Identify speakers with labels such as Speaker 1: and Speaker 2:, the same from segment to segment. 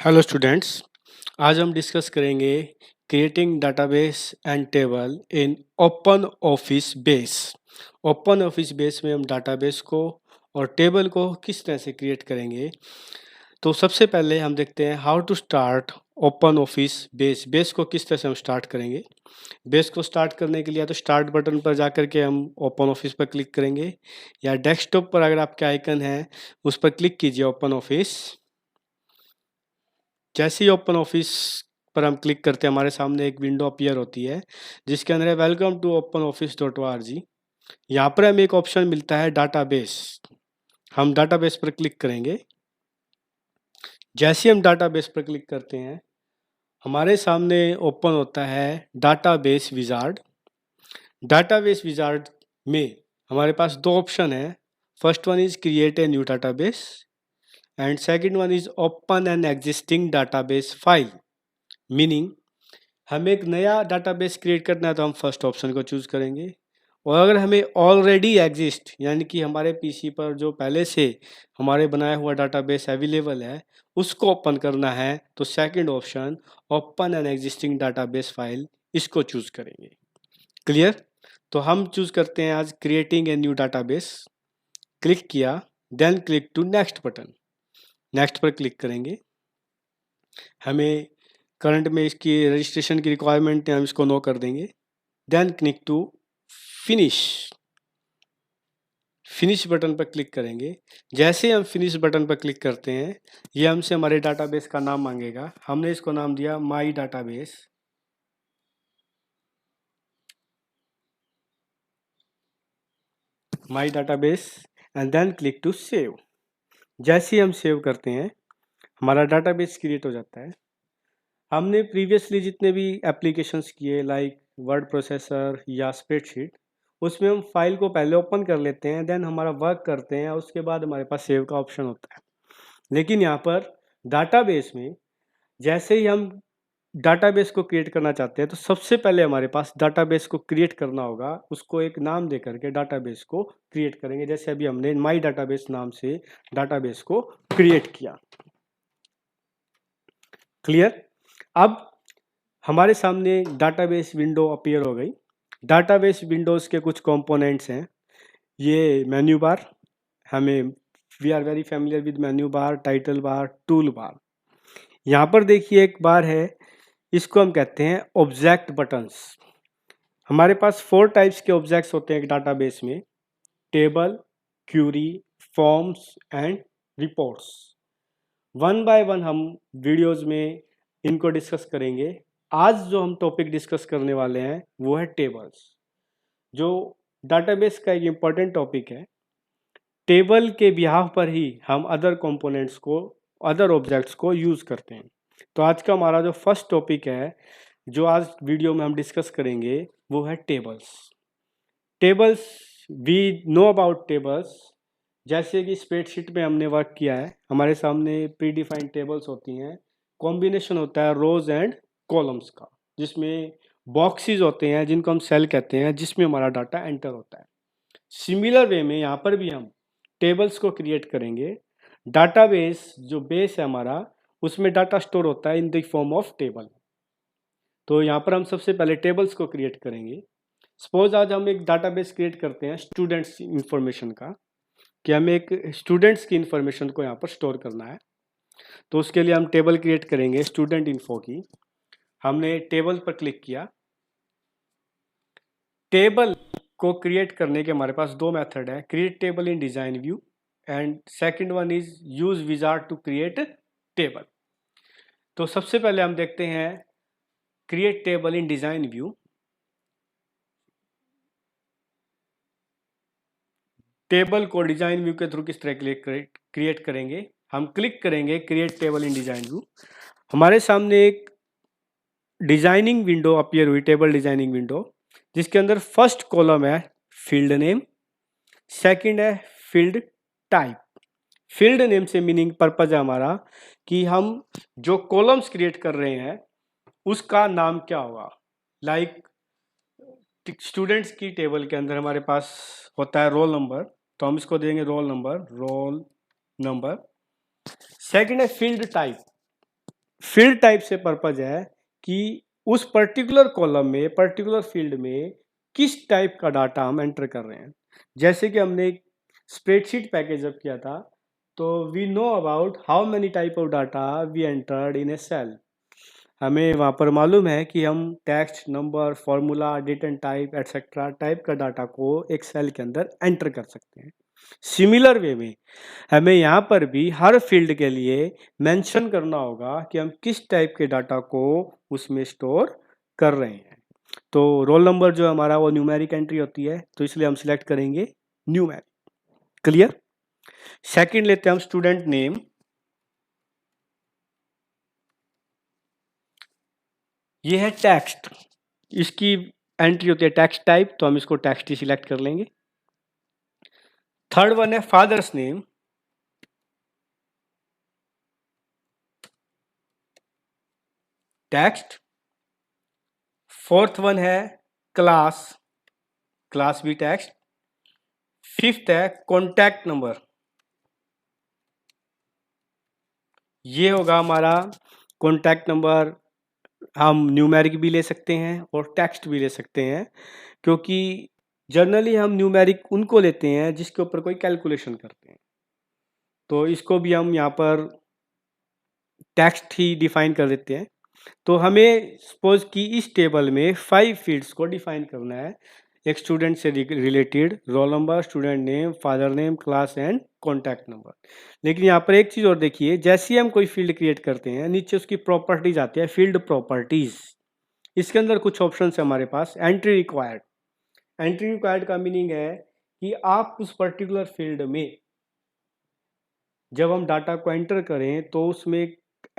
Speaker 1: Hello students. आज हम discuss करेंगे creating database and table in open office base. Open office base में हम डाटाबेस को और टेबल को किस तरह से क्रिएट करेंगे। तो सबसे पहले हम देखते हैं how to start open office base. Base को किस तरह से हम स्टार्ट करेंगे। बेस को स्टार्ट करने के लिए या तो स्टार्ट बटन पर जा करके हम ओपन ऑफिस पर क्लिक करेंगे, या डेस्कटॉप पर अगर आपके आइकन है उस पर क्लिक कीजिए ओपन ऑफिस। जैसे ही ओपन ऑफिस पर हम क्लिक करते हैं हमारे सामने एक विंडो अपीयर होती है जिसके अंदर है welcome to open office dot ORG। यहाँ पर हमें एक ऑप्शन मिलता है डाटाबेस। हम डाटाबेस पर क्लिक करेंगे। जैसे ही हम डाटाबेस पर क्लिक करते हैं हमारे सामने ओपन होता है डाटाबेस विजार्ड। डाटाबेस विजार्ड में हमारे पास दो ऑप्शन है। First one is create a new database and second one is open an existing database file. Meaning हमें एक नया डाटाबेस क्रिएट करना है तो हम फर्स्ट ऑप्शन को चूज करेंगे, और अगर हमें ऑलरेडी एग्जिस्ट यानी कि हमारे पीसी पर जो पहले से हमारे बनाया हुआ डाटाबेस अवेलेबल है उसको ओपन करना है तो second option open an existing database file, इसको चूज करेंगे। क्लियर। तो हम चूज करते हैं आज creating a new database. Click किया, then click to next button. Next पर क्लिक करेंगे। हमें करंट में इसकी रजिस्ट्रेशन की रिक्वायरमेंट है, हम इसको नो कर देंगे। Then click to finish. Finish button पर क्लिक करेंगे। जैसे हम फिनिश बटन पर क्लिक करते हैं ये हमसे हमारे डाटाबेस का नाम मांगेगा। हमने इसको नाम दिया my database. My database and then click to save. जैसे ही हम सेव करते हैं हमारा डाटाबेस क्रिएट हो जाता है। हमने प्रीवियसली जितने भी एप्लीकेशंस किए लाइक वर्ड प्रोसेसर या स्प्रेडशीट, उसमें हम फाइल को पहले ओपन कर लेते हैं, देन हमारा वर्क करते हैं, उसके बाद हमारे पास सेव का ऑप्शन होता है। लेकिन यहाँ पर डाटाबेस में जैसे ही हम डाटाबेस को क्रिएट करना चाहते हैं तो सबसे पहले हमारे पास डाटाबेस को क्रिएट करना होगा। उसको एक नाम दे करके डाटाबेस को क्रिएट करेंगे। जैसे अभी हमने माई डाटाबेस नाम से डाटाबेस को क्रिएट किया। क्लियर। अब हमारे सामने डाटाबेस विंडो अपीयर हो गई। डाटाबेस विंडोज़ के कुछ कंपोनेंट्स हैं। ये मेन्यू बार, हमें we are very familiar with menu bar, title bar, tool bar. यहाँ पर देखिए एक बार है, इसको हम कहते हैं ऑब्जेक्ट बटन्स। हमारे पास 4 टाइप्स के ऑब्जेक्ट्स होते हैं एक डाटाबेस में: table, query, forms and reports. One by one हम वीडियोस में इनको डिस्कस करेंगे। आज जो हम टॉपिक डिस्कस करने वाले हैं वो है टेबल्स, जो डाटाबेस का एक इम्पॉर्टेंट टॉपिक है। टेबल के बिहाफ पर ही हम अदर कंपोनेंट्स को, अदर ऑब्जेक्ट्स को यूज़ करते हैं। तो आज का हमारा जो फर्स्ट टॉपिक है जो आज वीडियो में हम डिस्कस करेंगे वो है tables. Tables, we know about tables. जैसे कि स्प्रेडशीट में हमने वर्क किया है, हमारे सामने प्री डिफाइंड टेबल्स होती हैं। कॉम्बिनेशन होता है रोज एंड कॉलम्स का, जिसमें बॉक्सेस होते हैं जिनको हम सेल कहते हैं, जिसमें हमारा डाटा एंटर होता है। सिमिलर वे में यहाँ पर भी हम टेबल्स को क्रिएट करेंगे। डाटाबेस जो बेस है हमारा, उसमें डाटा स्टोर होता है in the form of table. तो यहाँ पर हम सबसे पहले टेबल्स को क्रिएट करेंगे। सपोज आज हम एक डाटाबेस क्रिएट करते हैं स्टूडेंट्स इंफॉर्मेशन का, कि हमें एक स्टूडेंट्स की इंफॉर्मेशन को यहाँ पर स्टोर करना है। तो उसके लिए हम टेबल क्रिएट करेंगे स्टूडेंट इन्फो की। हमने टेबल पर क्लिक किया। टेबल को क्रिएट करने के हमारे पास दो मेथड है: create table in design view and second one is use wizard to create table. तो सबसे पहले हम देखते हैं create table in design view. Table को डिजाइन व्यू के थ्रू किस तरह क्रिएट करेंगे। हम क्लिक करेंगे create table in design view. हमारे सामने एक डिजाइनिंग विंडो अपीयर हुई, टेबल डिजाइनिंग विंडो, जिसके अंदर फर्स्ट कॉलम है फील्ड नेम, सेकंड है फील्ड टाइप। फील्ड नेम से मीनिंग पर्पज है हमारा कि हम जो कॉलम्स क्रिएट कर रहे हैं उसका नाम क्या होगा। लाइक स्टूडेंट्स की टेबल के अंदर हमारे पास होता है रोल नंबर, तो हम इसको देंगे roll number, roll number. Second है फील्ड टाइप। फील्ड टाइप से पर्पज है कि उस पर्टिकुलर कॉलम में, पर्टिकुलर फील्ड में किस टाइप का डाटा हम एंटर कर रहे हैं। जैसे कि हमने एक स्प्रेडशीट पैकेज जब किया था, तो we know about how many type of data we entered in a cell. हमें वहाँ पर मालूम है कि हम text, number, formula, date and type etcetera type का डाटा को एक सेल के अंदर एंटर कर सकते हैं। सिमिलर वे में हमें यहाँ पर भी हर फील्ड के लिए मेंशन करना होगा कि हम किस टाइप के डाटा को उसमें स्टोर कर रहे हैं। तो रोल नंबर जो हमारा वो न्यूमेरिक एंट्री होती है, तो इसलिए हम सिलेक्ट करेंगे न्यूमेरिक। क्लियर। सेकंड लेते हैं हम स्टूडेंट नेम। ये है टेक्स्ट, इसकी एंट्री होती है टेक्स्ट टाइप, तो हम इसको टेक्स्ट ही सिलेक्ट कर लेंगे। थर्ड वन है father's name. Text. Fourth one है क्लास, क्लास भी टेक्स्ट। फिफ्थ है कॉन्टैक्ट नंबर, ये होगा हमारा कॉन्टैक्ट नंबर। हम न्यूमेरिक भी ले सकते हैं और टेक्स्ट भी ले सकते हैं, क्योंकि जनरली हम न्यूमेरिक उनको लेते हैं जिसके ऊपर कोई कैलकुलेशन करते हैं। तो इसको भी हम यहाँ पर टेक्स्ट ही डिफाइन कर देते हैं। तो हमें सपोज कि इस टेबल में 5 फील्ड्स को डिफाइन करना है, एक स्टूडेंट से related, roll number, student name, father name, class and contact number. लेकिन यहाँ पर एक चीज़ और देखिए, जैसे ही हम कोई फील्ड क्रिएट करते हैं, नीचे उसकी प्रॉपर्टीज आती है, फील्ड प्रॉपर्टीज। इसके अंदर कुछ ऑप्शन है हमारे पास। एंट्री रिक्वायर्ड, एंट्री रिक्वायर्ड का मीनिंग है कि आप उस पर्टिकुलर फील्ड में जब हम डाटा को एंटर करें तो उसमें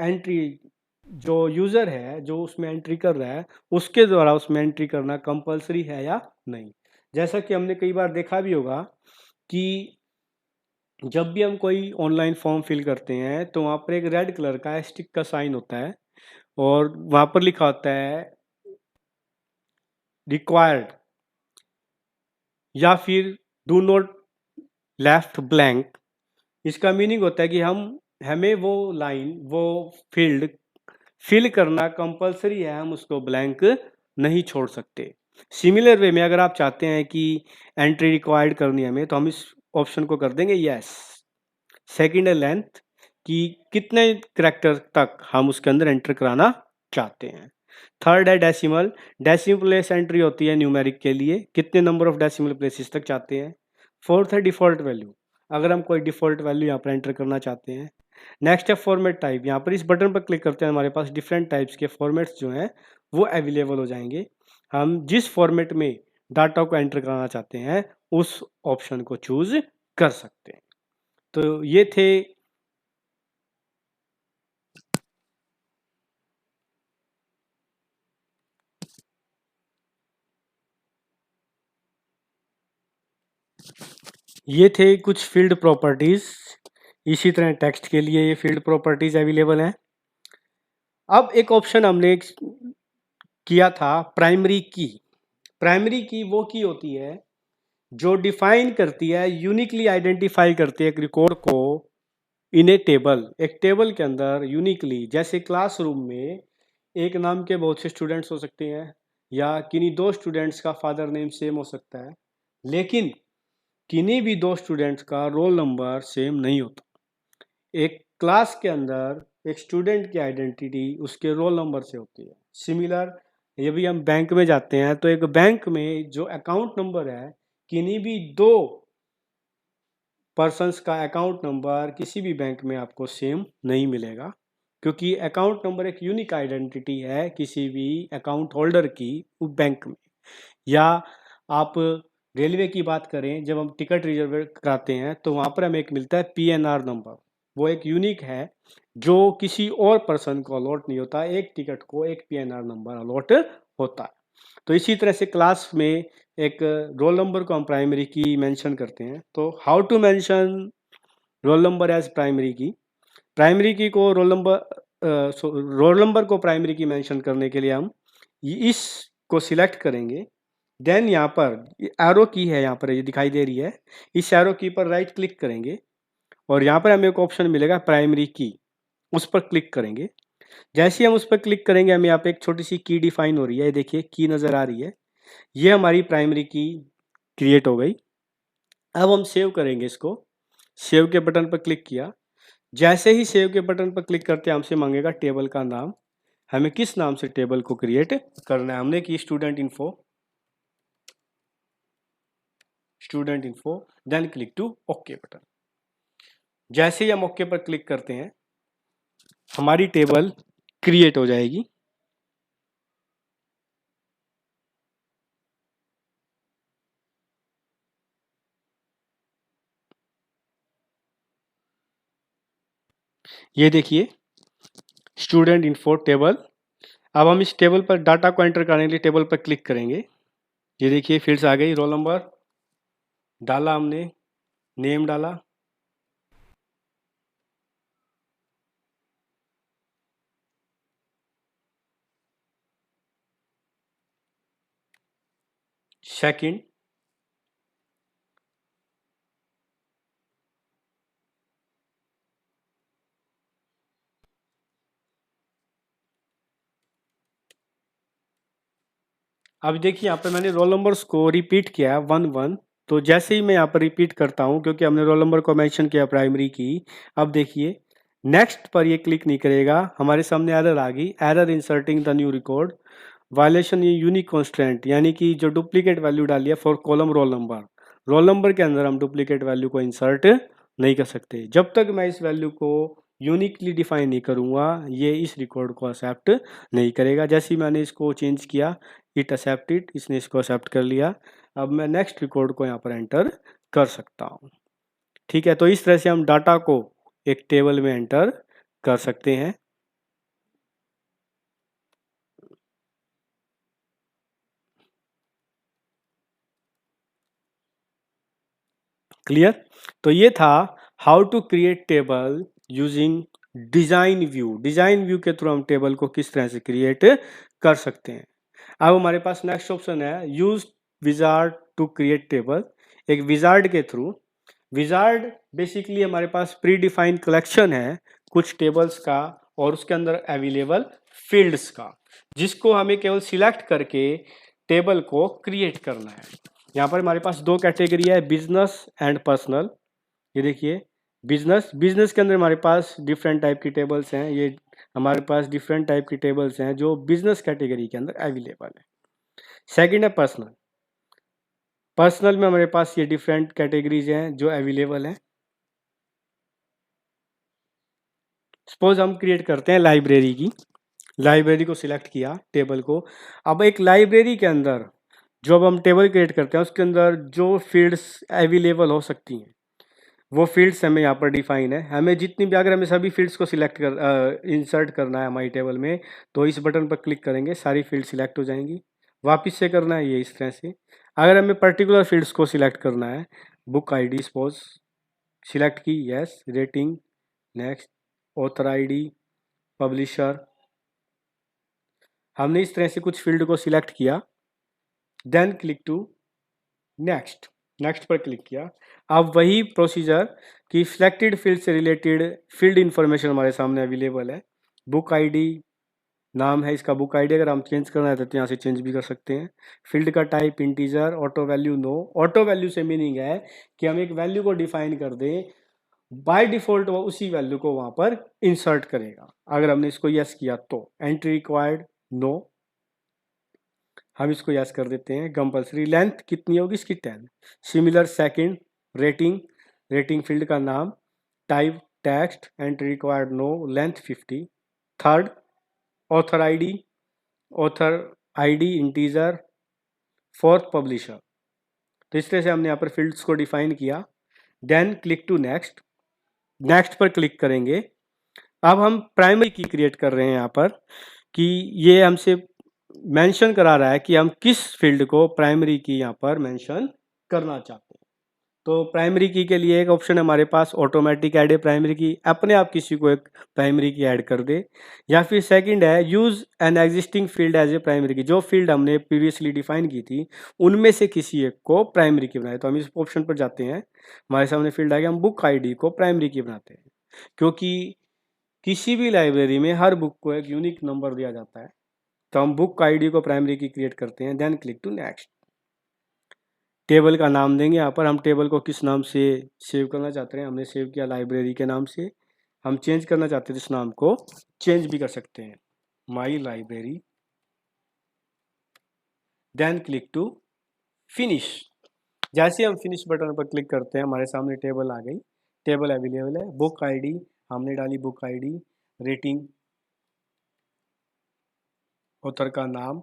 Speaker 1: एंट्री, जो यूज़र है जो उसमें एंट्री कर रहा है, उसके द्वारा उसमें एंट्री करना कंपलसरी है या नहीं। जैसा कि हमने कई बार देखा भी होगा कि जब भी हम कोई ऑनलाइन फॉर्म फिल करते हैं तो वहाँ पर एक रेड कलर का एस्टिक का साइन होता है और वहाँ पर लिखा होता है रिक्वायर्ड या फिर डू नॉट लेफ्ट ब्लैंक। इसका मीनिंग होता है कि हमें वो लाइन, वो फील्ड फिल करना कंपलसरी है, हम उसको ब्लैंक नहीं छोड़ सकते। सिमिलर वे में अगर आप चाहते हैं कि एंट्री रिक्वायर्ड करनी है हमें, तो हम इस ऑप्शन को कर देंगे यस। सेकंड है लेंथ, कि कितने करैक्टर तक हम उसके अंदर एंटर कराना चाहते हैं। थर्ड है डेसिमल, डेसिमल प्लेस एंट्री होती है न्यूमेरिक के लिए, कितने नंबर ऑफ डेसिमल प्लेसेस तक चाहते हैं। फोर्थ है डिफॉल्ट वैल्यू, अगर हम कोई डिफॉल्ट वैल्यू यहाँ पर एंटर करना चाहते हैं। नेक्स्ट है फॉर्मेट टाइप, यहाँ पर इस बटन पर क्लिक करते हैं हमारे पास डिफरेंट टाइप्स के फॉर्मेट्स जो हैं वो अवेलेबल हो जाएंगे। हम जिस फॉर्मेट में डाटा को एंटर कराना चाहते हैं उस ऑप्शन को चूज कर सकते हैं। तो ये थे कुछ फील्ड प्रॉपर्टीज। इसी तरह टेक्स्ट के लिए ये फील्ड प्रॉपर्टीज अवेलेबल हैं। अब एक ऑप्शन हमने किया था प्राइमरी की। प्राइमरी की वो की होती है जो डिफाइन करती है, यूनिकली आइडेंटिफाई करती है एक रिकॉर्ड को इन ए टेबल, एक टेबल के अंदर यूनिकली। जैसे क्लासरूम में एक नाम के बहुत से स्टूडेंट्स हो सकते हैं या किन्हीं दो स्टूडेंट्स का फादर नेम सेम हो सकता है, लेकिन किन्हीं भी दो स्टूडेंट्स का रोल नंबर सेम नहीं होता। एक क्लास के अंदर एक स्टूडेंट की आइडेंटिटी उसके रोल नंबर से होती है। सिमिलर जब भी हम बैंक में जाते हैं तो एक बैंक में जो अकाउंट नंबर है, किन्हीं भी दो पर्सन्स का अकाउंट नंबर किसी भी बैंक में आपको सेम नहीं मिलेगा, क्योंकि अकाउंट नंबर एक यूनिक आइडेंटिटी है किसी भी अकाउंट होल्डर की उस बैंक में। या आप रेलवे की बात करें, जब हम टिकट रिजर्व कराते हैं तो वहाँ पर हमें एक मिलता है PNR नंबर, वो एक यूनिक है जो किसी और पर्सन को अलॉट नहीं होता। एक टिकट को एक PNR नंबर अलॉट होता है। तो इसी तरह से क्लास में एक रोल नंबर को हम प्राइमरी की मेंशन करते हैं। तो how to mention roll number as primary key. Primary key को रोल नंबर को प्राइमरी की मेंशन करने के लिए हम इस को सिलेक्ट करेंगे। देन यहाँ पर एरो की है, यहाँ पर ये दिखाई दे रही है, इस एरो की पर राइट क्लिक करेंगे और यहाँ पर हमें एक ऑप्शन मिलेगा प्राइमरी की, उस पर क्लिक करेंगे। जैसे ही हम उस पर क्लिक करेंगे हमें यहाँ पे एक छोटी सी की डिफाइन हो रही है, ये देखिए की नज़र आ रही है, ये हमारी प्राइमरी की क्रिएट हो गई। अब हम सेव करेंगे इसको, सेव के बटन पर क्लिक किया, जैसे ही सेव के बटन पर क्लिक करते हैं हमसे मांगेगा टेबल का नाम, हमें किस नाम से टेबल को क्रिएट करना है। हमने की student info, then click to okay button. जैसे ही हम ओके पर क्लिक करते हैं हमारी टेबल क्रिएट हो जाएगी। ये देखिए स्टूडेंट इन्फो टेबल। अब हम इस टेबल पर डाटा को एंटर करने के लिए टेबल पर क्लिक करेंगे। ये देखिए फील्ड्स आ गई, रोल नंबर डाला हमने, नेम डाला, सेकंड, अब देखिए यहाँ पे मैंने रोल नंबर्स को रिपीट किया 1 1। तो जैसे ही मैं यहाँ पर रिपीट करता हूँ क्योंकि हमने रोल नंबर को मेंशन किया प्राइमरी की, अब देखिए नेक्स्ट पर ये क्लिक नहीं करेगा, हमारे सामने एरर आ गई, error inserting the new record, violation ये यूनिक कॉन्स्टेंट, यानी कि जो डुप्लीकेट वैल्यू डाली है फॉर कॉलम रोल नंबर के अंदर हम डुप्लीकेट वैल्यू को इंसर्ट नहीं कर सकते। जब तक मैं इस वैल्यू को यूनिकली डिफाइन नहीं करूँगा ये इस रिकॉर्ड को एक्सेप्ट नहीं करेगा। जैसे ही मैंने इसको चेंज किया इट एक्सेप्टेड, इसने इसको एक्सेप्ट कर लिया। अब मैं नेक्स्ट रिकॉर्ड को यहाँ पर एंटर कर सकता हूँ। ठीक है, तो इस तरह से हम डाटा को एक टेबल में एंटर कर सकते हैं। क्लियर? तो ये था how to create table using design view. Design view के थ्रू हम टेबल को किस तरह से क्रिएट कर सकते हैं। अब हमारे पास नेक्स्ट ऑप्शन है use wizard to create table. एक विजार्ड के थ्रू, विजार्ड बेसिकली हमारे पास प्री डिफाइंड कलेक्शन है कुछ टेबल्स का और उसके अंदर अवेलेबल फील्ड्स का, जिसको हमें केवल सिलेक्ट करके टेबल को क्रिएट करना है। यहाँ पर हमारे पास दो कैटेगरी है, बिजनेस एंड पर्सनल। ये देखिए बिजनेस के अंदर हमारे पास डिफरेंट टाइप की टेबल्स हैं, ये हमारे पास डिफरेंट टाइप की टेबल्स हैं जो बिजनेस कैटेगरी के अंदर अवेलेबल है। सेकंड है पर्सनल, पर्सनल में हमारे पास ये डिफरेंट कैटेगरीज हैं जो अवेलेबल हैं। सपोज हम क्रिएट करते हैं लाइब्रेरी की, लाइब्रेरी को सिलेक्ट किया टेबल को। अब एक लाइब्रेरी के अंदर जो अब हम टेबल क्रिएट करते हैं उसके अंदर जो फील्ड्स अवेलेबल हो सकती हैं वो फील्ड्स हमें यहाँ पर डिफाइन है। हमें जितनी भी, अगर हमें सभी फील्ड्स को सिलेक्ट कर इंसर्ट करना है हमारी टेबल में, तो इस बटन पर क्लिक करेंगे, सारी फील्ड सिलेक्ट हो जाएंगी। वापस से करना है ये इस तरह से। अगर हमें पर्टिकुलर फील्ड्स को सिलेक्ट करना है, बुक आईडी सपोज सिलेक्ट की, yes, rating, next, author ID, publisher, हमने इस तरह से कुछ फील्ड को सिलेक्ट किया, then click to next, next पर क्लिक किया। अब वही प्रोसीजर कि सिलेक्टेड फील्ड से रिलेटेड फील्ड इंफॉर्मेशन हमारे सामने अवेलेबल है। बुक आईडी नाम है इसका, बुक आईडी अगर हम चेंज करना है तो यहाँ से चेंज भी कर सकते हैं। फील्ड का type integer, auto value no. Auto value से मीनिंग है कि हम एक वैल्यू को डिफाइन कर दें, बाय डिफॉल्ट वो उसी वैल्यू को वहाँ पर इंसर्ट करेगा। अगर हमने इसको यस किया तो एंट्री रिक्वायर्ड नो, हम इसको यस कर देते हैं। कंपल्सरी लेंथ कितनी होगी इसकी 10। Similar second, rating, rating field का नाम, type text, entry required no, length 50। Third author ID, author ID integer. Fourth publisher. तो इस तरह से हमने यहाँ पर फील्ड्स को डिफाइन किया। Then click to next, next पर क्लिक करेंगे। अब हम प्राइमरी की क्रिएट कर रहे हैं यहाँ पर कि ये हमसे मेंशन करा रहा है कि हम किस फील्ड को प्राइमरी की यहाँ पर मेंशन करना चाहते हैं। तो प्राइमरी की के लिए एक ऑप्शन है हमारे पास ऑटोमेटिक ऐड है प्राइमरी की, अपने आप किसी को एक प्राइमरी की ऐड कर दे। या फिर सेकंड है use an existing field as a primary key, जो फील्ड हमने प्रीवियसली डिफाइन की थी उनमें से किसी एक को प्राइमरी की बनाए। तो हम इस ऑप्शन पर जाते हैं, हमारे सामने फील्ड आ गया, हम बुक आईडी को प्राइमरी की बनाते हैं क्योंकि किसी भी लाइब्रेरी में हर बुक को एक यूनिक नंबर दिया जाता है, तो हम बुक आईडी को प्राइमरी की क्रिएट करते हैं, then click to next. Table का नाम देंगे, यहाँ पर हम टेबल को किस नाम से सेव करना चाहते हैं, हमने सेव किया लाइब्रेरी के नाम से। हम चेंज करना चाहते हैं इस नाम को, चेंज भी कर सकते हैं, my library, then click to finish. जैसे हम फिनिश बटन पर क्लिक करते हैं हमारे सामने टेबल आ गई, टेबल अवेलेबल है। बुक आईडी हमने डाली, बुक आईडी, रेटिंग, ऑथर का नाम,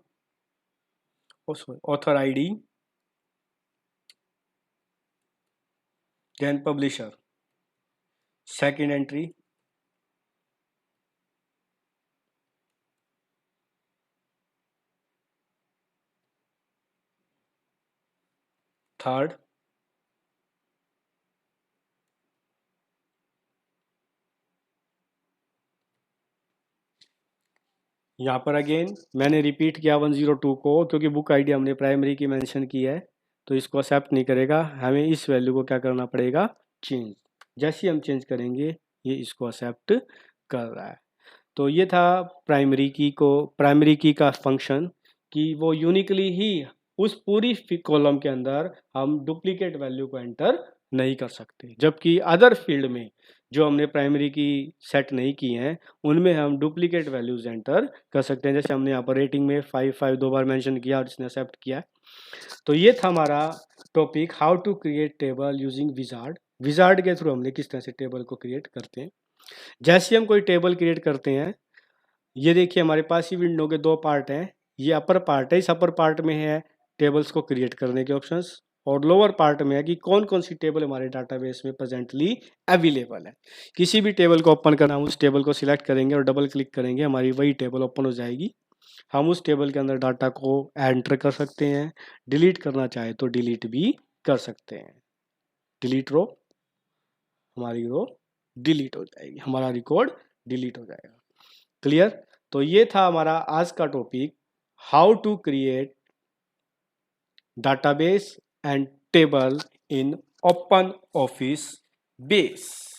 Speaker 1: author ID, then publisher, second entry, third, यहाँ पर अगेन मैंने रिपीट किया 102 को, क्योंकि बुक आईडी हमने प्राइमरी की मेंशन की है, तो इसको एक्सेप्ट नहीं करेगा। हमें इस वैल्यू को क्या करना पड़ेगा, चेंज। जैसे ही हम चेंज करेंगे ये इसको एक्सेप्ट कर रहा है। तो ये था प्राइमरी की का फंक्शन, कि वो यूनिकली ही उस पूरी कॉलम के अंदर हम डुप्लीकेट वैल्यू को एंटर नहीं कर सकते, जबकि अदर फील्ड में जो हमने प्राइमरी की सेट नहीं की हैं उनमें हम डुप्लीकेट वैल्यूज एंटर कर सकते हैं। जैसे हमने यहाँ पर रेटिंग में 5 दो बार मेंशन किया और इसने एक्सेप्ट किया। तो ये था हमारा topic, how to create table using wizard. Wizard के थ्रू हमने किस तरह से टेबल को क्रिएट करते हैं। जैसे हम कोई टेबल क्रिएट करते हैं, ये देखिए हमारे पास ही विंडो के दो पार्ट हैं। ये अपर पार्ट है, इस अपर पार्ट में है टेबल्स को क्रिएट करने के ऑप्शंस, और लोअर पार्ट में है कि कौन कौन सी टेबल हमारे डाटाबेस में प्रेजेंटली अवेलेबल है। किसी भी टेबल को ओपन करना, हम उस टेबल को सिलेक्ट करेंगे और डबल क्लिक करेंगे, हमारी वही टेबल ओपन हो जाएगी। हम उस टेबल के अंदर डाटा को एंटर कर सकते हैं, डिलीट करना चाहे तो डिलीट भी कर सकते हैं। डिलीट रो, हमारी रो डिलीट हो जाएगी, हमारा रिकॉर्ड डिलीट हो जाएगा। क्लियर? तो ये था हमारा आज का topic, how to create database and table in open office base।